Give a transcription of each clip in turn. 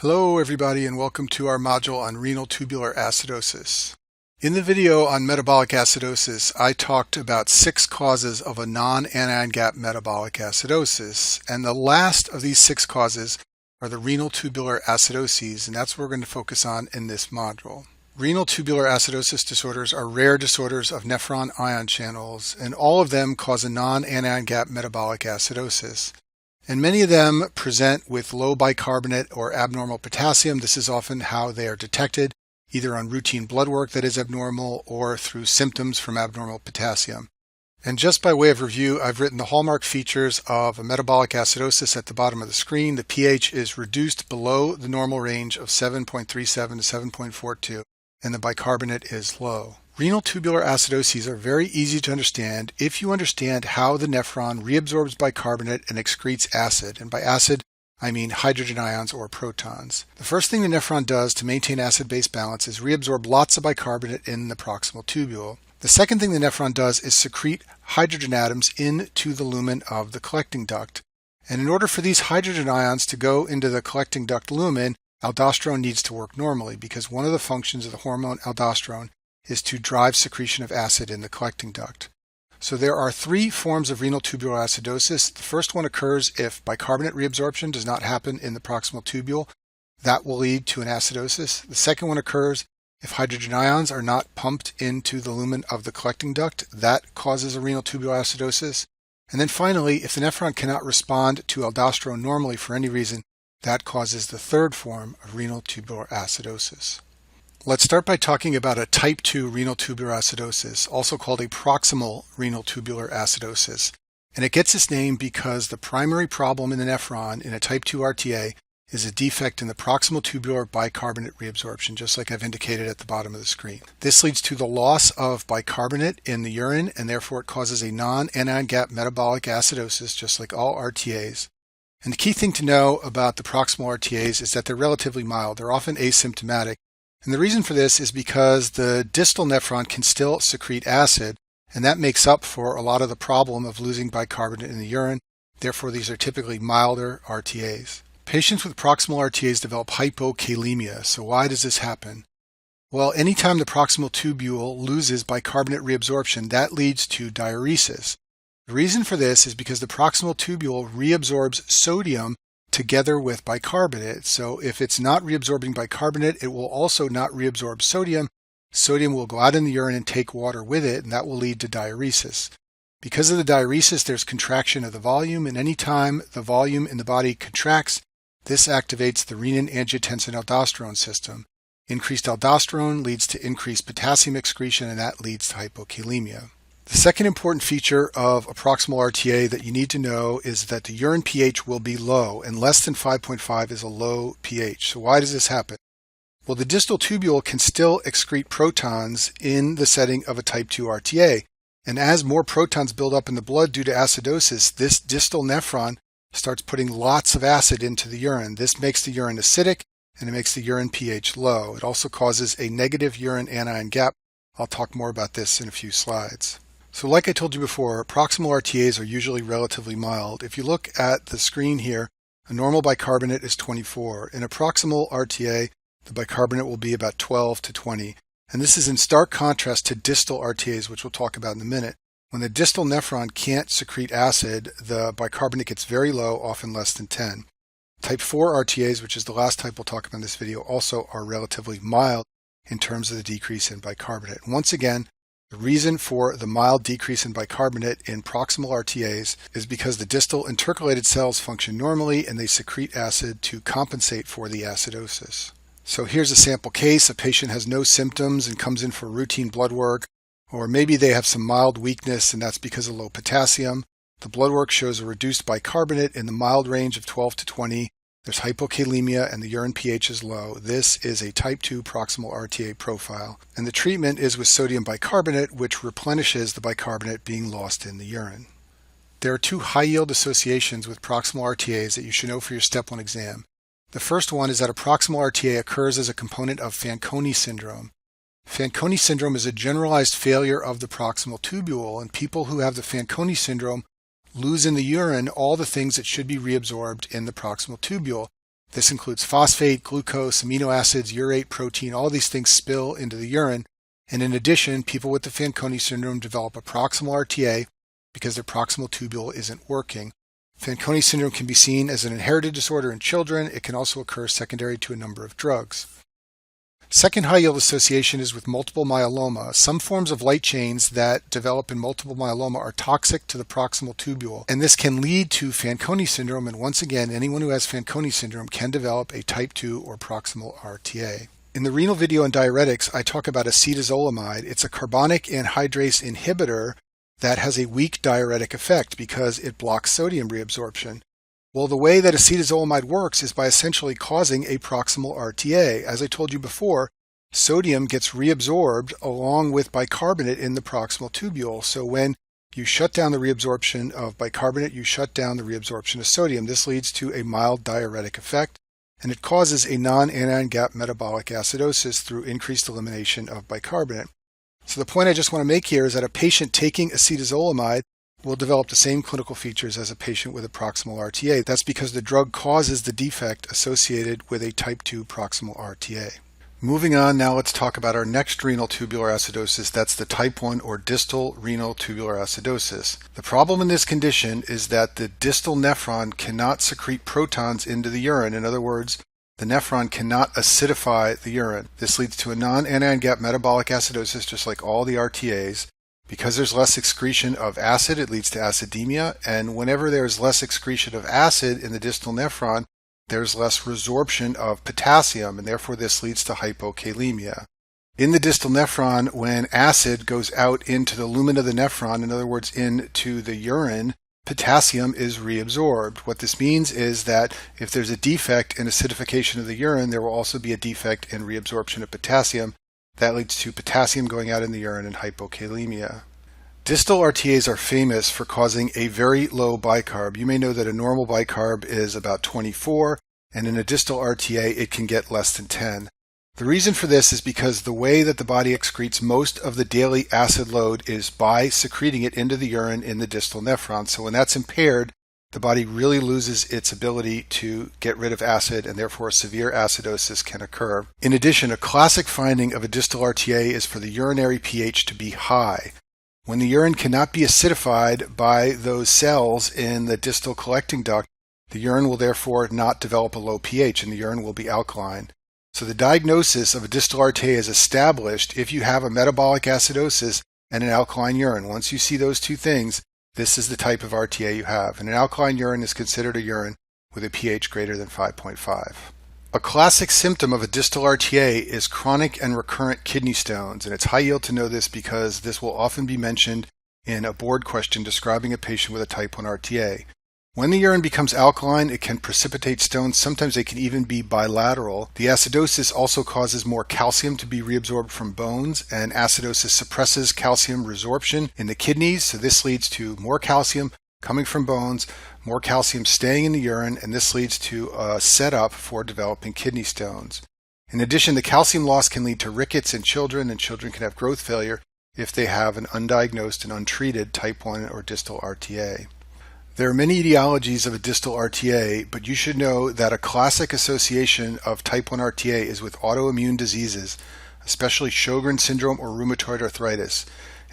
Hello everybody and welcome to our module on renal tubular acidosis. In the video on metabolic acidosis, I talked about 6 causes of a non-anion gap metabolic acidosis, and the last of these 6 causes are the renal tubular acidoses, and that's what we're going to focus on in this module. Renal tubular acidosis disorders are rare disorders of nephron ion channels, and all of them cause a non-anion gap metabolic acidosis. And many of them present with low bicarbonate or abnormal potassium. This is often how they are detected, either on routine blood work that is abnormal or through symptoms from abnormal potassium. And just by way of review, I've written the hallmark features of a metabolic acidosis at the bottom of the screen. The pH is reduced below the normal range of 7.37 to 7.42, and the bicarbonate is low. Renal tubular acidoses are very easy to understand if you understand how the nephron reabsorbs bicarbonate and excretes acid. And by acid, I mean hydrogen ions or protons. The first thing the nephron does to maintain acid-base balance is reabsorb lots of bicarbonate in the proximal tubule. The second thing the nephron does is secrete hydrogen atoms into the lumen of the collecting duct. And in order for these hydrogen ions to go into the collecting duct lumen, aldosterone needs to work normally, because one of the functions of the hormone aldosterone is to drive secretion of acid in the collecting duct. So there are 3 forms of renal tubular acidosis. The first one occurs if bicarbonate reabsorption does not happen in the proximal tubule. That will lead to an acidosis. The second one occurs if hydrogen ions are not pumped into the lumen of the collecting duct. That causes a renal tubular acidosis. And then finally, if the nephron cannot respond to aldosterone normally for any reason, that causes the third form of renal tubular acidosis. Let's start by talking about a type 2 renal tubular acidosis, also called a proximal renal tubular acidosis. And it gets its name because the primary problem in the nephron in a type 2 RTA is a defect in the proximal tubular bicarbonate reabsorption, just like I've indicated at the bottom of the screen. This leads to the loss of bicarbonate in the urine, and therefore it causes a non-anion gap metabolic acidosis, just like all RTAs. And the key thing to know about the proximal RTAs is that they're relatively mild. They're often asymptomatic. And the reason for this is because the distal nephron can still secrete acid, and that makes up for a lot of the problem of losing bicarbonate in the urine. Therefore, these are typically milder RTAs. Patients with proximal RTAs develop hypokalemia. So why does this happen? Well, anytime the proximal tubule loses bicarbonate reabsorption, that leads to diuresis. The reason for this is because the proximal tubule reabsorbs sodium together with bicarbonate. So if it's not reabsorbing bicarbonate, it will also not reabsorb sodium. Sodium will go out in the urine and take water with it, and that will lead to diuresis. Because of the diuresis, there's contraction of the volume, and anytime the volume in the body contracts, this activates the renin-angiotensin-aldosterone system. Increased aldosterone leads to increased potassium excretion, and that leads to hypokalemia. The second important feature of a proximal RTA that you need to know is that the urine pH will be low, and less than 5.5 is a low pH. So why does this happen? Well, the distal tubule can still excrete protons in the setting of a type 2 RTA, and as more protons build up in the blood due to acidosis, this distal nephron starts putting lots of acid into the urine. This makes the urine acidic, and it makes the urine pH low. It also causes a negative urine anion gap. I'll talk more about this in a few slides. So like I told you before, proximal RTAs are usually relatively mild. If you look at the screen here, a normal bicarbonate is 24. In a proximal RTA, the bicarbonate will be about 12 to 20. And this is in stark contrast to distal RTAs, which we'll talk about in a minute. When the distal nephron can't secrete acid, the bicarbonate gets very low, often less than 10. Type 4 RTAs, which is the last type we'll talk about in this video, also are relatively mild in terms of the decrease in bicarbonate. And once again, the reason for the mild decrease in bicarbonate in proximal RTAs is because the distal intercalated cells function normally and they secrete acid to compensate for the acidosis. So here's a sample case. A patient has no symptoms and comes in for routine blood work, or maybe they have some mild weakness and that's because of low potassium. The blood work shows a reduced bicarbonate in the mild range of 12 to 20. There's hypokalemia and the urine pH is low. This is a type 2 proximal RTA profile. And the treatment is with sodium bicarbonate, which replenishes the bicarbonate being lost in the urine. There are 2 high-yield associations with proximal RTAs that you should know for your Step 1 exam. The first one is that a proximal RTA occurs as a component of Fanconi syndrome. Fanconi syndrome is a generalized failure of the proximal tubule, and people who have the Fanconi syndrome lose in the urine all the things that should be reabsorbed in the proximal tubule. This includes phosphate, glucose, amino acids, urate, protein. All these things spill into the urine. And in addition, people with the Fanconi syndrome develop a proximal RTA because their proximal tubule isn't working. Fanconi syndrome can be seen as an inherited disorder in children. It can also occur secondary to a number of drugs. Second high-yield association is with multiple myeloma. Some forms of light chains that develop in multiple myeloma are toxic to the proximal tubule, and this can lead to Fanconi syndrome. And once again, anyone who has Fanconi syndrome can develop a type 2 or proximal RTA. In the renal video on diuretics, I talk about acetazolamide. It's a carbonic anhydrase inhibitor that has a weak diuretic effect because it blocks sodium reabsorption. Well, the way that acetazolamide works is by essentially causing a proximal RTA. As I told you before, sodium gets reabsorbed along with bicarbonate in the proximal tubule. So when you shut down the reabsorption of bicarbonate, you shut down the reabsorption of sodium. This leads to a mild diuretic effect, and it causes a non-anion gap metabolic acidosis through increased elimination of bicarbonate. So the point I just want to make here is that a patient taking acetazolamide will develop the same clinical features as a patient with a proximal RTA. That's because the drug causes the defect associated with a type 2 proximal RTA. Moving on, now let's talk about our next renal tubular acidosis. That's the type 1 or distal renal tubular acidosis. The problem in this condition is that the distal nephron cannot secrete protons into the urine. In other words, the nephron cannot acidify the urine. This leads to a non-anion gap metabolic acidosis, just like all the RTAs. Because there's less excretion of acid, it leads to acidemia, and whenever there's less excretion of acid in the distal nephron, there's less resorption of potassium, and therefore this leads to hypokalemia. In the distal nephron, when acid goes out into the lumen of the nephron, in other words, into the urine, potassium is reabsorbed. What this means is that if there's a defect in acidification of the urine, there will also be a defect in reabsorption of potassium. That leads to potassium going out in the urine and hypokalemia. Distal RTAs are famous for causing a very low bicarb. You may know that a normal bicarb is about 24, and in a distal RTA it can get less than 10. The reason for this is because the way that the body excretes most of the daily acid load is by secreting it into the urine in the distal nephron. So when that's impaired, the body really loses its ability to get rid of acid, and therefore severe acidosis can occur. In addition, a classic finding of a distal RTA is for the urinary pH to be high. When the urine cannot be acidified by those cells in the distal collecting duct, the urine will therefore not develop a low pH, and the urine will be alkaline. So the diagnosis of a distal RTA is established if you have a metabolic acidosis and an alkaline urine. Once you see those two things, this is the type of RTA you have, and an alkaline urine is considered a urine with a pH greater than 5.5. A classic symptom of a distal RTA is chronic and recurrent kidney stones, and it's high yield to know this because this will often be mentioned in a board question describing a patient with a type 1 RTA. When the urine becomes alkaline, it can precipitate stones. Sometimes they can even be bilateral. The acidosis also causes more calcium to be reabsorbed from bones, and acidosis suppresses calcium resorption in the kidneys, so this leads to more calcium coming from bones, more calcium staying in the urine, and this leads to a setup for developing kidney stones. In addition, the calcium loss can lead to rickets in children, and children can have growth failure if they have an undiagnosed and untreated type 1 or distal RTA. There are many etiologies of a distal RTA, but you should know that a classic association of type 1 RTA is with autoimmune diseases, especially Sjogren's syndrome or rheumatoid arthritis.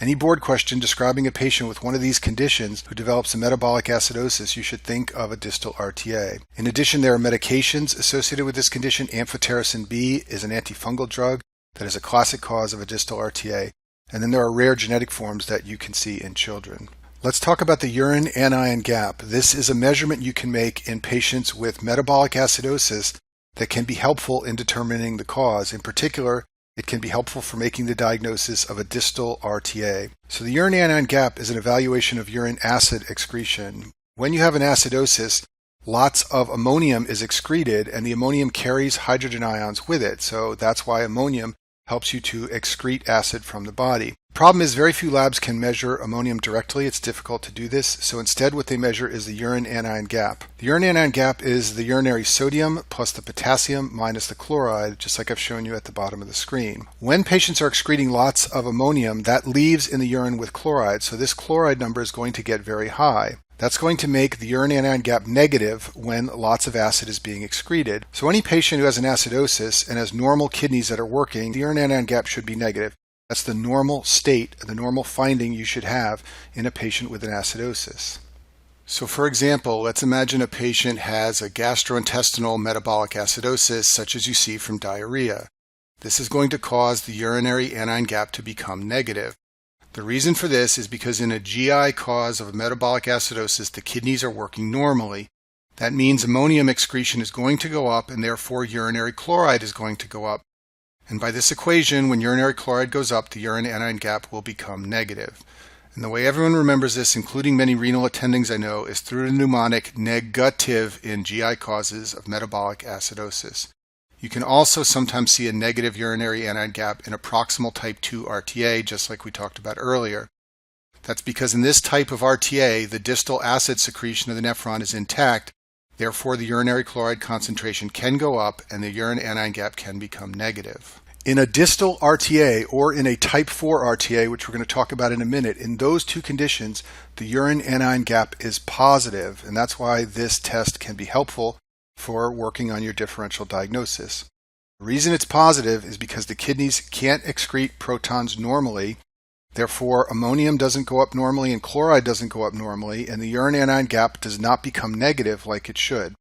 Any board question describing a patient with one of these conditions who develops a metabolic acidosis, you should think of a distal RTA. In addition, there are medications associated with this condition. Amphotericin B is an antifungal drug that is a classic cause of a distal RTA. And then there are rare genetic forms that you can see in children. Let's talk about the urine anion gap. This is a measurement you can make in patients with metabolic acidosis that can be helpful in determining the cause. In particular, it can be helpful for making the diagnosis of a distal RTA. So the urine anion gap is an evaluation of urine acid excretion. When you have an acidosis, lots of ammonium is excreted, and the ammonium carries hydrogen ions with it. So that's why ammonium helps you to excrete acid from the body. Problem is very few labs can measure ammonium directly. It's difficult to do this. So instead what they measure is the urine anion gap. The urine anion gap is the urinary sodium plus the potassium minus the chloride, just like I've shown you at the bottom of the screen. When patients are excreting lots of ammonium, that leaves in the urine with chloride. So this chloride number is going to get very high. That's going to make the urine anion gap negative when lots of acid is being excreted. So any patient who has an acidosis and has normal kidneys that are working, the urine anion gap should be negative. That's the normal state, the normal finding you should have in a patient with an acidosis. So for example, let's imagine a patient has a gastrointestinal metabolic acidosis, such as you see from diarrhea. This is going to cause the urinary anion gap to become negative. The reason for this is because in a GI cause of a metabolic acidosis, the kidneys are working normally. That means ammonium excretion is going to go up and therefore urinary chloride is going to go up. And by this equation, when urinary chloride goes up, the urine anion gap will become negative. And the way everyone remembers this, including many renal attendings I know, is through the mnemonic negative in GI causes of metabolic acidosis. You can also sometimes see a negative urinary anion gap in a proximal type 2 RTA, just like we talked about earlier. That's because in this type of RTA, the distal acid secretion of the nephron is intact. Therefore, the urinary chloride concentration can go up and the urine anion gap can become negative. In a distal RTA or in a type 4 RTA, which we're going to talk about in a minute, in those two conditions, the urine anion gap is positive, and that's why this test can be helpful for working on your differential diagnosis. The reason it's positive is because the kidneys can't excrete protons normally. Therefore, ammonium doesn't go up normally and chloride doesn't go up normally, and the urine anion gap does not become negative like it should.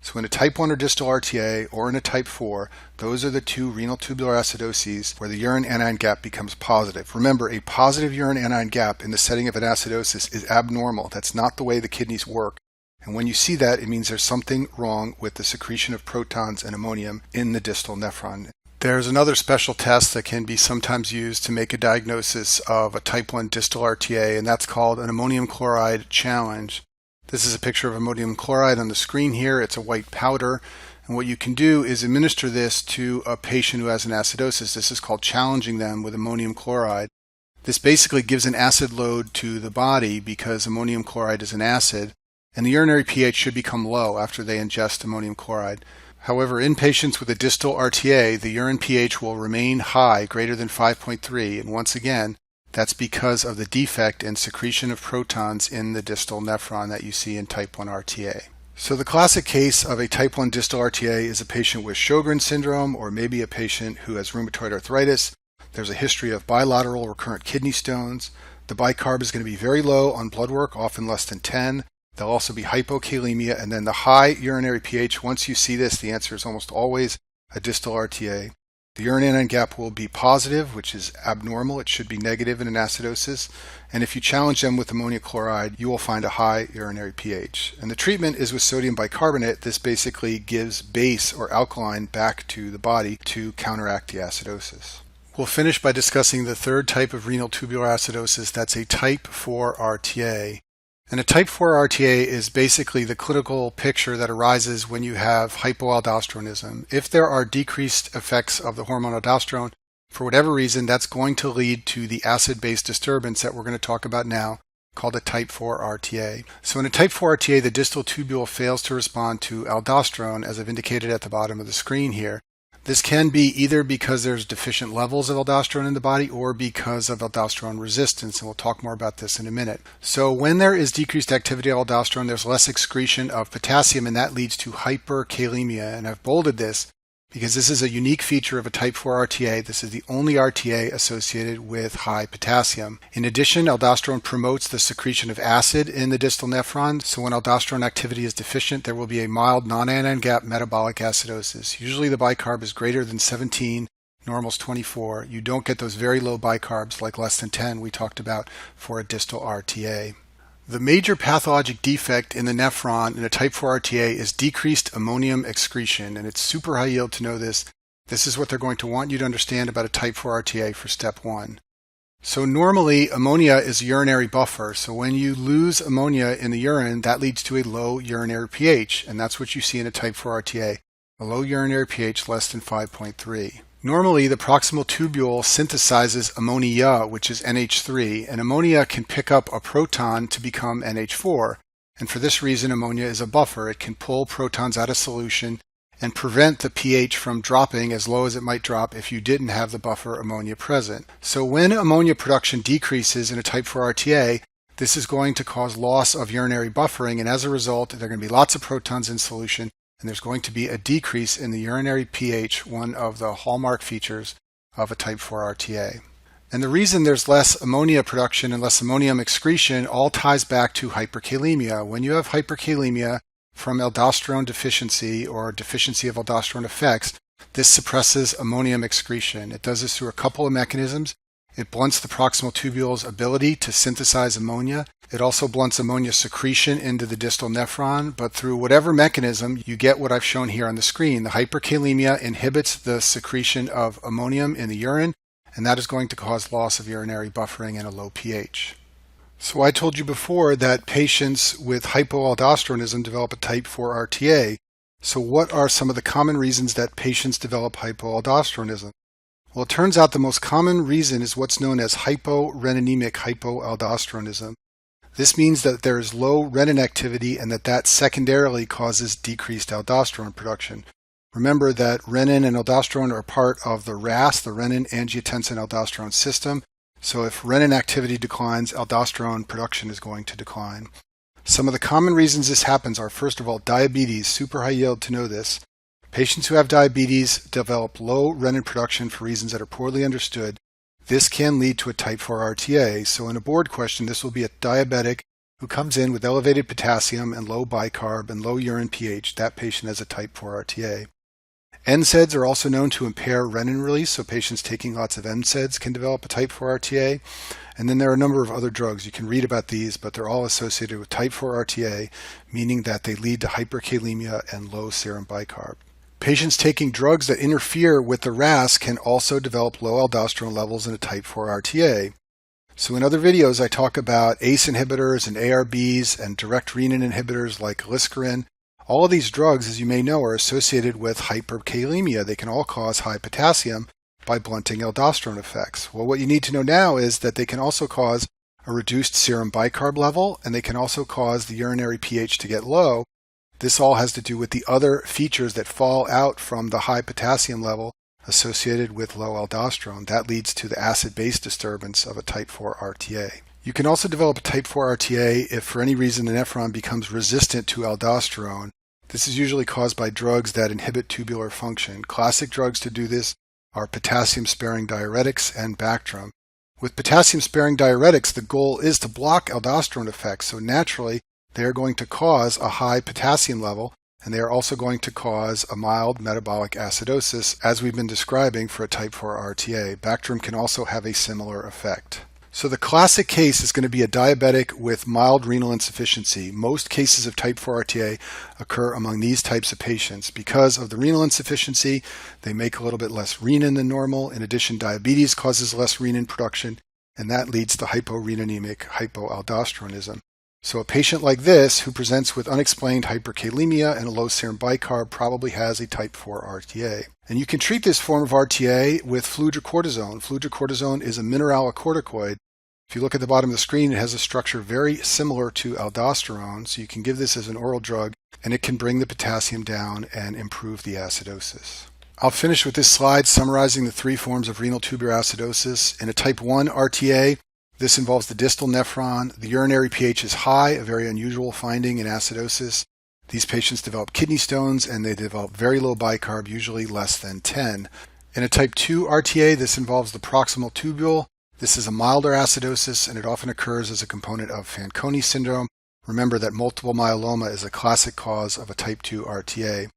So in a type 1 or distal RTA or in a type 4, those are the two renal tubular acidoses where the urine anion gap becomes positive. Remember, a positive urine anion gap in the setting of an acidosis is abnormal. That's not the way the kidneys work. And when you see that, it means there's something wrong with the secretion of protons and ammonium in the distal nephron. There's another special test that can be sometimes used to make a diagnosis of a type 1 distal RTA, and that's called an ammonium chloride challenge. This is a picture of ammonium chloride on the screen here. It's a white powder. And what you can do is administer this to a patient who has an acidosis. This is called challenging them with ammonium chloride. This basically gives an acid load to the body because ammonium chloride is an acid, and the urinary pH should become low after they ingest ammonium chloride. However, in patients with a distal RTA, the urine pH will remain high, greater than 5.3, and once again, that's because of the defect in secretion of protons in the distal nephron that you see in type 1 RTA. So the classic case of a type 1 distal RTA is a patient with Sjogren's syndrome or maybe a patient who has rheumatoid arthritis. There's a history of bilateral recurrent kidney stones. The bicarb is going to be very low on blood work, often less than 10. There'll also be hypokalemia, and then the high urinary pH. Once you see this, the answer is almost always a distal RTA. The urine anion gap will be positive, which is abnormal. It should be negative in an acidosis. And if you challenge them with ammonia chloride, you will find a high urinary pH. And the treatment is with sodium bicarbonate. This basically gives base or alkaline back to the body to counteract the acidosis. We'll finish by discussing the third type of renal tubular acidosis. That's a type 4 RTA. And a type 4 RTA is basically the clinical picture that arises when you have hypoaldosteronism. If there are decreased effects of the hormone aldosterone, for whatever reason, that's going to lead to the acid-base disturbance that we're going to talk about now, called a type 4 RTA. So in a type 4 RTA, the distal tubule fails to respond to aldosterone, as I've indicated at the bottom of the screen here. This can be either because there's deficient levels of aldosterone in the body or because of aldosterone resistance, and we'll talk more about this in a minute. So when there is decreased activity of aldosterone, there's less excretion of potassium, and that leads to hyperkalemia. And I've bolded this because this is a unique feature of a type 4 RTA. This is the only RTA associated with high potassium. In addition, aldosterone promotes the secretion of acid in the distal nephron. So when aldosterone activity is deficient, there will be a mild non-anion gap metabolic acidosis. Usually the bicarb is greater than 17, normal's 24. You don't get those very low bicarbs like less than 10 we talked about for a distal RTA. The major pathologic defect in the nephron in a type 4 RTA is decreased ammonium excretion, and it's super high yield to know this. This is what they're going to want you to understand about a type 4 RTA for step 1. So normally ammonia is a urinary buffer, so when you lose ammonia in the urine, that leads to a low urinary pH, and that's what you see in a type 4 RTA, a low urinary pH less than 5.3. Normally, the proximal tubule synthesizes ammonia, which is NH3, and ammonia can pick up a proton to become NH4. And for this reason, ammonia is a buffer. It can pull protons out of solution and prevent the pH from dropping as low as it might drop if you didn't have the buffer ammonia present. So when ammonia production decreases in a type 4 RTA, This is going to cause loss of urinary buffering, and as a result, there are going to be lots of protons in solution, and there's going to be a decrease in the urinary pH, one of the hallmark features of a type 4 RTA. And the reason there's less ammonia production and less ammonium excretion all ties back to hyperkalemia. When you have hyperkalemia from aldosterone deficiency or deficiency of aldosterone effects, this suppresses ammonium excretion. It does this through a couple of mechanisms. It blunts the proximal tubule's ability to synthesize ammonia. It also blunts ammonia secretion into the distal nephron, but through whatever mechanism, you get what I've shown here on the screen. The hyperkalemia inhibits the secretion of ammonium in the urine, and that is going to cause loss of urinary buffering and a low pH. So I told you before that patients with hypoaldosteronism develop a type 4 RTA. So what are some of the common reasons that patients develop hypoaldosteronism? Well, it turns out the most common reason is what's known as hyporeninemic hypoaldosteronism. This means that there is low renin activity and that secondarily causes decreased aldosterone production. Remember that renin and aldosterone are part of the RAS, the renin-angiotensin-aldosterone system. So if renin activity declines, aldosterone production is going to decline. Some of the common reasons this happens are, first of all, diabetes. Super high yield to know this. Patients who have diabetes develop low renin production for reasons that are poorly understood. This can lead to a type 4 RTA. So in a board question, this will be a diabetic who comes in with elevated potassium and low bicarb and low urine pH. That patient has a type 4 RTA. NSAIDs are also known to impair renin release, so patients taking lots of NSAIDs can develop a type 4 RTA. And then there are a number of other drugs. You can read about these, but they're all associated with type 4 RTA, meaning that they lead to hyperkalemia and low serum bicarb. Patients taking drugs that interfere with the RAS can also develop low aldosterone levels in a type 4 RTA. So in other videos, I talk about ACE inhibitors and ARBs and direct renin inhibitors like glycerin. All of these drugs, as you may know, are associated with hyperkalemia. They can all cause high potassium by blunting aldosterone effects. Well, what you need to know now is that they can also cause a reduced serum bicarb level, and they can also cause the urinary pH to get low. This all has to do with the other features that fall out from the high potassium level associated with low aldosterone. That leads to the acid-base disturbance of a type 4 RTA. You can also develop a type 4 RTA if for any reason the nephron becomes resistant to aldosterone. This is usually caused by drugs that inhibit tubular function. Classic drugs to do this are potassium-sparing diuretics and Bactrim. With potassium-sparing diuretics, the goal is to block aldosterone effects, so naturally they are going to cause a high potassium level, and they are also going to cause a mild metabolic acidosis, as we've been describing for a type 4 RTA. Bactrim can also have a similar effect. So the classic case is going to be a diabetic with mild renal insufficiency. Most cases of type 4 RTA occur among these types of patients. Because of the renal insufficiency, they make a little bit less renin than normal. In addition, diabetes causes less renin production, and that leads to hyporeninemic hypoaldosteronism. So a patient like this who presents with unexplained hyperkalemia and a low serum bicarb probably has a type 4 RTA. And you can treat this form of RTA with fludrocortisone. Fludrocortisone is a mineralocorticoid. If you look at the bottom of the screen, it has a structure very similar to aldosterone, so you can give this as an oral drug, and it can bring the potassium down and improve the acidosis. I'll finish with this slide summarizing the three forms of renal tubular acidosis. In a type 1 RTA, this involves the distal nephron. The urinary pH is high, a very unusual finding in acidosis. These patients develop kidney stones and they develop very low bicarb, usually less than 10. In a type 2 RTA, this involves the proximal tubule. This is a milder acidosis and it often occurs as a component of Fanconi syndrome. Remember that multiple myeloma is a classic cause of a type 2 RTA.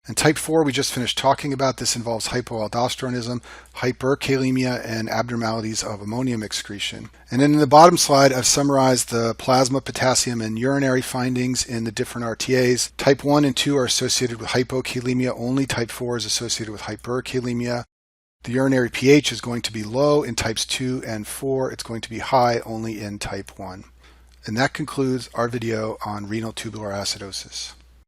And type 4, we just finished talking about. This involves hypoaldosteronism, hyperkalemia, and abnormalities of ammonium excretion. And then in the bottom slide, I've summarized the plasma, potassium, and urinary findings in the different RTAs. Type 1 and 2 are associated with hypokalemia only. Type 4 is associated with hyperkalemia. The urinary pH is going to be low in types 2 and 4. It's going to be high only in type 1. And that concludes our video on renal tubular acidosis.